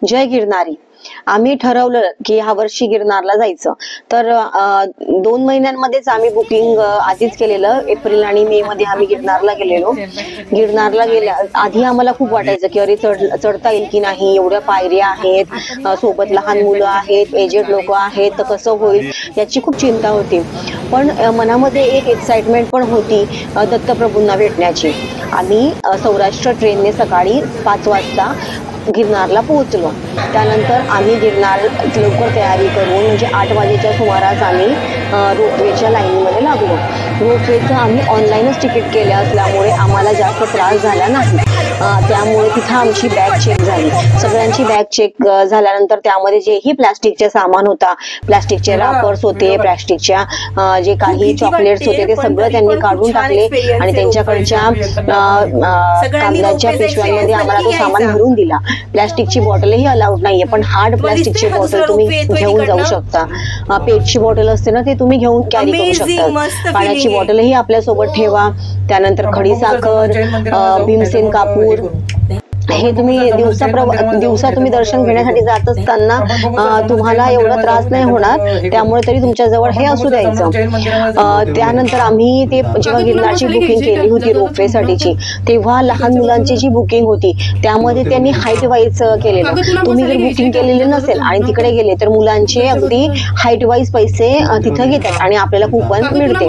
जय गिरनारी. आम्ही ठरवलं की ह्या वर्षी गिरनारला जायचं. तर 2 महिन्यांमध्येच आम्ही बुकिंग आधीच केलेलं. एप्रिल आणि मे मध्ये आम्ही गिरनारला गेलेलो. गिरनारला गेल्या आधी आम्हाला खूप वाटायचं की अरे चढता येईल की नाही, एवढ्या पायऱ्या आहेत, सोबत लहान मुलं आहेत, एजेड लोक आहेत, तर कसं होईल याची खूप चिंता होती. पण मनामध्ये एक एक्साइटमेंट पण होती दत्तप्रभूंना भेटण्याची. आम्ही सौराष्ट्र ट्रेनने सकाळी 5 वाजता गिरनारला पोहोचलो. त्यानंतर आम्ही गिरनार लवकर तयारी करून म्हणजे 8 वाजेच्या सुमारास आम्ही रोपवेच्या लाईनीमध्ये लागलो. रोपवेचं आम्ही ऑनलाईनच तिकीट केले असल्यामुळे आम्हाला जास्त त्रास झाला नाही. त्यामुळे तिथं आमची बॅग चेक झाली. सगळ्यांची बॅग चेक झाल्यानंतर त्यामध्ये जेही प्लास्टिकचे सामान होता, प्लास्टिकचे रॅपर्स होते, प्लास्टिकच्या जे काही चॉकलेट्स होते ते सगळं त्यांनी काढून टाकले आणि त्यांच्याकडच्या कागदाच्या पिशव्यांमध्ये आम्हाला तो सामान भरून दिला. प्लास्टिकची बॉटलही अलाउड नाहीये, पण हार्ड प्लास्टिकची बॉटल तुम्ही घेऊन जाऊ शकता. पेटची बॉटल असते ना, ते तुम्ही घेऊन कॅरी करू शकता. पाण्याची बॉटलही आपल्यासोबत ठेवा. त्यानंतर खडीसाखर, भीमसेन कापूर हे तुम्ही दिवसा तुम्ही दर्शन घेण्यासाठी जात असताना तुम्हाला एवढा त्रास नाही होणार, त्यामुळे तरी तुमच्या जवळ हे असू द्यायचं. त्यानंतर आम्ही ते जेव्हा गिरनारची बुकिंग केली होती रोपवे साठीची, तेव्हा लहान मुलांची जी बुकिंग होती त्यामध्ये त्यांनी हाईट वाईज केलेलं. तुम्ही जर बुकिंग केलेले नसेल आणि तिकडे गेले तर मुलांचे अगदी हाईट वाईज पैसे तिथं घेतात आणि आपल्याला कुपन मिळते.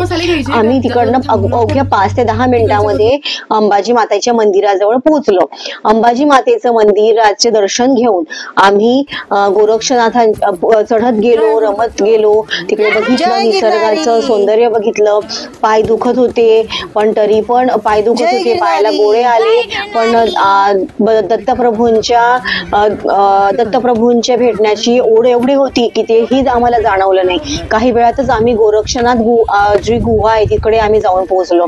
आम्ही तिकडनं अवघ्या 5 ते 10 मिनिटांमध्ये अंबाजी मातेच्या मंदिराजवळ पोहोचलो. अंबाजी मातेचं मंदिराचे दर्शन घेऊन आम्ही गोरक्षनाथां चढत गेलो, रमत गेलो. तिकडे बघितलं, निसर्गाचं सौंदर्य बघितलं. पाय दुखत होते पण तरी पण पाय दुखत होते, पायाला गोळे आले, पण दत्तप्रभूंच्या भेटण्याची ओढ एवढी होती की तेही आम्हाला जाणवलं नाही. काही वेळातच आम्ही गोरक्षनाथ जी गुहा आहे तिकडे आम्ही जाऊन पोहोचलो.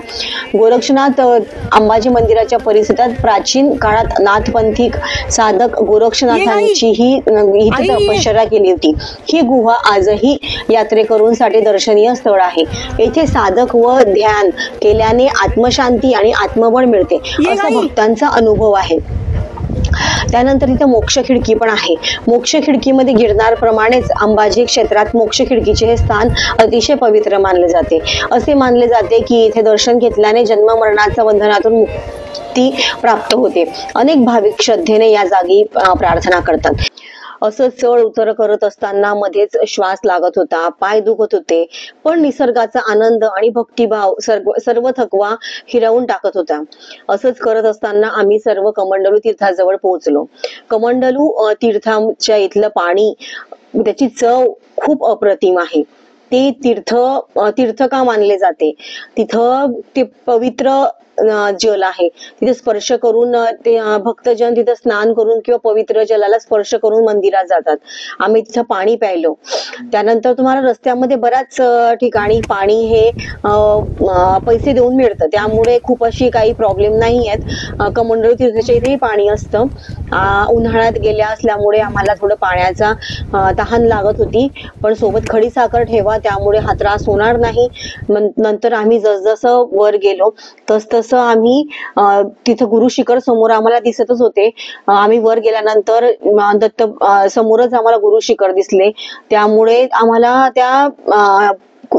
गोरक्षनाथ अंबाजी मंदिराच्या परिसरात प्राचीन काळात नाथपंथिक साधक गोरक्षनाथांची ही तपश्चर्या केली होती. ही गुहा आजही यात्रेकरूंसाठी दर्शनीय स्थळ आहे. येथे साधक व ध्यान केल्याने आत्मशांती आणि आत्मबळ मिळते असा भक्तांचा अनुभव आहे. त्यानंतर इथे मोक्ष खिडकी पण आहे. मोक्ष खिडकीमध्ये गिरनार प्रमाणेच अंबाजी क्षेत्रात मोक्ष खिडकीचे हे स्थान अतिशय पवित्र मानले जाते. असे मानले जाते की इथे दर्शन घेतल्याने जन्म मरणाच्या बंधनातून मुक्ती प्राप्त होते. अनेक भाविक श्रद्धेने या जागी प्रार्थना करतात. असं चढ उतर करत असताना मध्येच श्वास लागत होता, पाय दुखत होते, पण निसर्गाचा आनंद आणि भक्तिभाव सर्व थकवा हिरावून टाकत होता. असंच करत असताना आम्ही सर्व कमंडलू तीर्थाजवळ पोहोचलो. कमंडलू तीर्थाच्या इथलं पाणी, त्याची चव खूप अप्रतिम आहे. ते तीर्थ का मानले जाते? तिथं ते पवित्र जल आहे. तिथे स्पर्श करून ते भक्तजन तिथे स्नान करून किंवा पवित्र जलाला स्पर्श करून मंदिरात जातात. आम्ही तिथं पाणी प्यायलो. त्यानंतर तुम्हाला रस्त्यामध्ये बऱ्याच ठिकाणी पाणी हे पैसे देऊन मिळतं, त्यामुळे खूप अशी काही प्रॉब्लेम नाही आहेत. कमंडलू तीर्थाच्या इथेही पाणी असतं. उन्हाळ्यात गेल्या असल्यामुळे आम्हाला थोडं पाण्याचा तहान लागत होती, पण सोबत खडीसाखर ठेवा, त्यामुळे हा त्रास होणार नाही. नंतर आम्ही जसजसं वर गेलो तसतसं आम्ही तिथं गुरु शिखर समोर आम्हाला दिसतच होते. आम्ही वर गेल्यानंतर समोरच आम्हाला गुरु शिखर दिसले, त्यामुळे आम्हाला त्या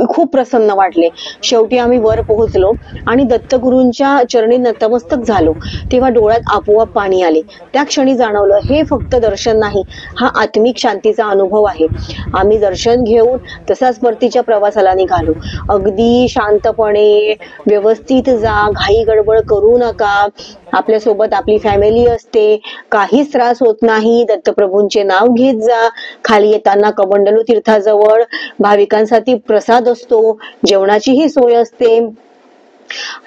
खूप प्रसन्न वाटले. शेवटी आम्ही वर पोहोचलो आणि दत्तगुरूंच्या चरणी नतमस्तक झालो. तेव्हा डोळ्यात आपोआप पाणी आले. त्या क्षणी जाणवलं हे फक्त दर्शन नाही, हा आत्मिक शांतीचा अनुभव आहे. आम्ही दर्शन घेऊन तसाच परतीच्या प्रवासाला निघालो. अगदी शांतपणे व्यवस्थित जा, घाई गडबड करू नका. आपल्यासोबत आपली फॅमिली असते, काहीच त्रास होत नाही. दत्तप्रभूंचे नाव घेत जा. खाली येताना कमंडलू तीर्थाजवळ भाविकांसाठी प्रसाद असतो, जेवणाचीही सोय असते.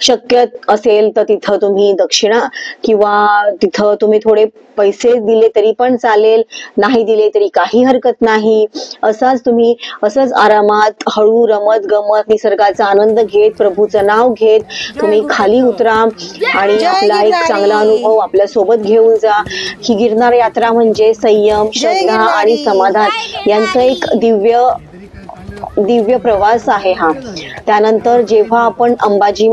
शक्य असेल तर तिथं तुम्ही दक्षिणा किंवा तिथं तुम्ही थोडे पैसे दिले तरी पण चालेल, नाही दिले तरी काही हरकत नाही. असंच आरामात हळू रमत गमत निसर्गाचा आनंद घेत प्रभूचं नाव घेत तुम्ही खाली उतरा आणि आपला एक चांगला अनुभव आपल्या सोबत घेऊन जा. ही गिरनार यात्रा म्हणजे संयम, श्रद्धा आणि समाधान यांचं एक दिव्य दिव्य प्रवास आहे हा. त्यानंतर जेव्हा आपण अंबाजी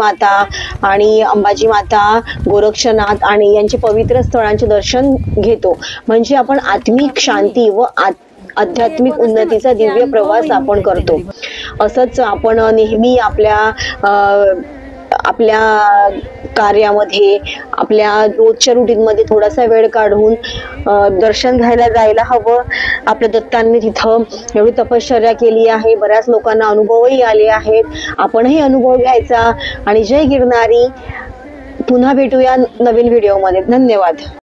माता गोरक्षनाथ आणि यांचे पवित्र स्थळांचे दर्शन घेतो, म्हणजे आपण आत्मिक शांती व आध्यात्मिक उन्नतीचा दिव्य प्रवास आपण करतो. असंच आपण नेहमी आपल्या कार्यामध्ये, आपल्या रोजच्या रुटीन मध्ये थोडासा वेळ काढून दर्शन घ्यायला जायला हवं. आपल्या दत्तांनी तिथं एवढी तपश्चर्या केली आहे, बऱ्याच लोकांना अनुभवही आले आहेत. आपणही अनुभव घ्यायचा. आणि जय गिरनारी. पुन्हा भेटूया नवीन व्हिडिओमध्ये. धन्यवाद.